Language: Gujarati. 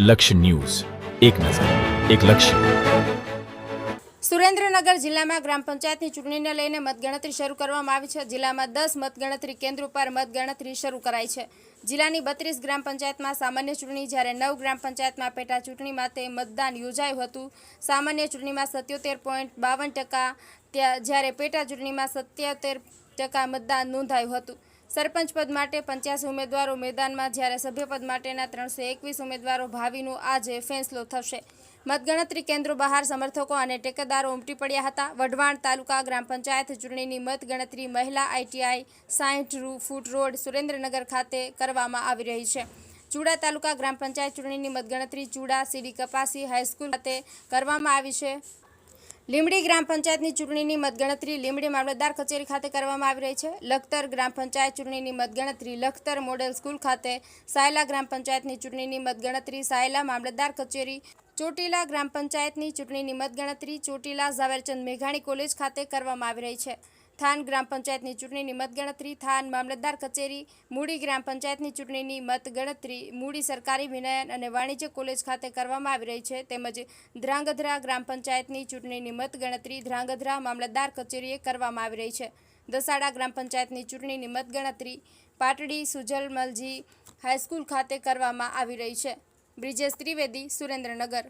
લક્ષ્ય ન્યૂઝ, એક નજર, એક લક્ષ્ય. સુરેન્દ્રનગર જિલ્લામાં ગ્રામ પંચાયતની ચૂંટણીને લઈને મતગણતરી શરૂ કરવામાં આવી છે. જિલ્લામાં 10 મતગણતરી કેન્દ્રો પર મતગણતરી શરૂ કરાઈ છે. જિલ્લાની 32 ગ્રામ પંચાયતમાં સામાન્ય ચૂંટણી, જ્યારે 9 ગ્રામ પંચાયતમાં પેટા ચૂંટણી માટે મતદાન યોજાયું હતું. સામાન્ય ચૂંટણીમાં 77.52%, જ્યારે પેટા ચૂંટણીમાં 77% મતદાન નોંધાયું હતું. સરપંચ પદ માટે 85 ઉમેદવારો મેદાનમાં, જ્યારે સભ્યપદ માટેના 321 ઉમેદવારો ભાવિનો આજે ફેંસલો થશે. મતગણતરી કેન્દ્રો બહાર સમર્થકો અને ટેકેદારો ઉમટી પડ્યા હતા. વઢવાણ તાલુકા ગ્રામ પંચાયત ચૂંટણીની મતગણતરી મહિલા ITI 60 ફૂટ રોડ, સુરેન્દ્રનગર ખાતે કરવામાં આવી રહી છે. ચુડા તાલુકા ગ્રામ પંચાયત ચૂંટણીની મતગણતરી ચુડા CD કપાસી હાઈસ્કૂલ ખાતે કરવામાં આવી છે. લીંબડી ગ્રામ પંચાયતની ચૂંટણીની મતગણતરી લીંબડી મામલતદાર કચેરી ખાતે કરવામાં આવી રહી છે. લખતર ગ્રામ પંચાયત ચૂંટણીની મતગણતરી લખતર મોડેલ સ્કૂલ ખાતે. સાયલા ગ્રામ પંચાયતની ચૂંટણીની મતગણતરી સાયલા મામલતદાર કચેરી. ચોટીલા ગ્રામ પંચાયતની ચૂંટણીની મતગણતરી ચોટીલા ઝવેરચંદ મેઘાણી કોલેજ ખાતે કરવામાં આવી રહી છે. થાન ગ્રામ પંચાયતની ચૂંટણીની મતગણતરી થાન મામલતદાર કચેરી. મૂડી ગ્રામ પંચાયતની ચૂંટણીની મતગણતરી મૂડી સરકારી વિનયન અને વાણિજ્ય કોલેજ ખાતે કરવામાં આવી રહી છે. તેમજ ધ્રાંગધ્રા ગ્રામ પંચાયતની ચૂંટણીની મતગણતરી ધ્રાંગધ્રા મામલતદાર કચેરીએ કરવામાં આવી રહી છે. દસાડા ગ્રામ પંચાયતની ચૂંટણીની મતગણતરી પાટડી સુજલમલજી હાઈસ્કૂલ ખાતે કરવામાં આવી રહી છે. બ્રિજેશ ત્રિવેદી, સુરેન્દ્રનગર.